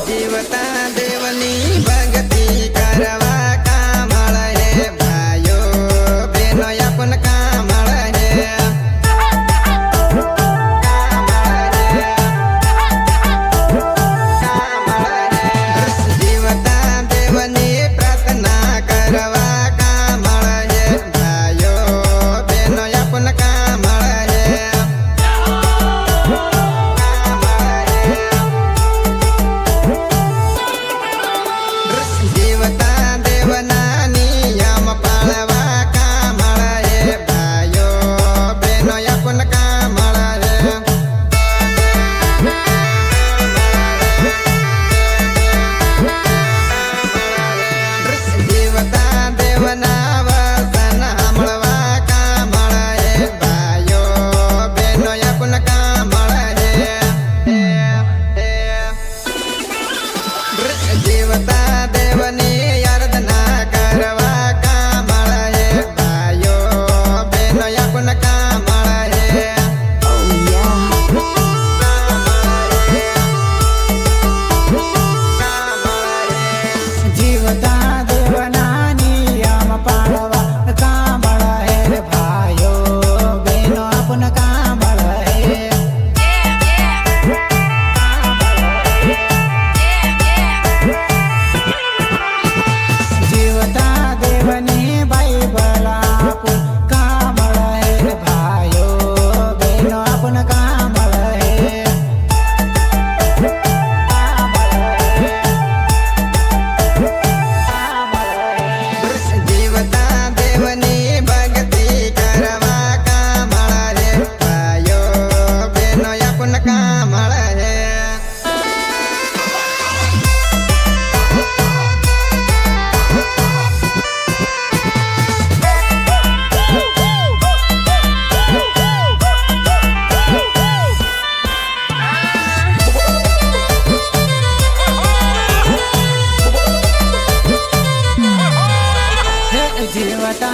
जीवता देवनी भक्ति करवा कामळ हे भायो बेनो अपन कामळ हे जीवता देवनी प्रार्थना करवा कामळ हे भायो बेनो अपन कामळ हे जीवता देवना नियम पाळवा कामळ हे भायो बेनो अपन कामळ हे जीवता देवना वचन सांभळवा कामळ हे भायो बेनो अपन कामळ हे जीवता देवनी आराधना करवा कामळ हे भायो बेनो अपन कामळ हे जीवता देवना नियम पाळवा कामळ हे भायो बेनो आपण कामळ हे जीवता देवनी बायबला आपण कामळ हे भायो बेनो आपण कामळ हे जीवता देवनी भक्ति करवा कामळ हे भायो बेनो अपन कामळ हे जीवता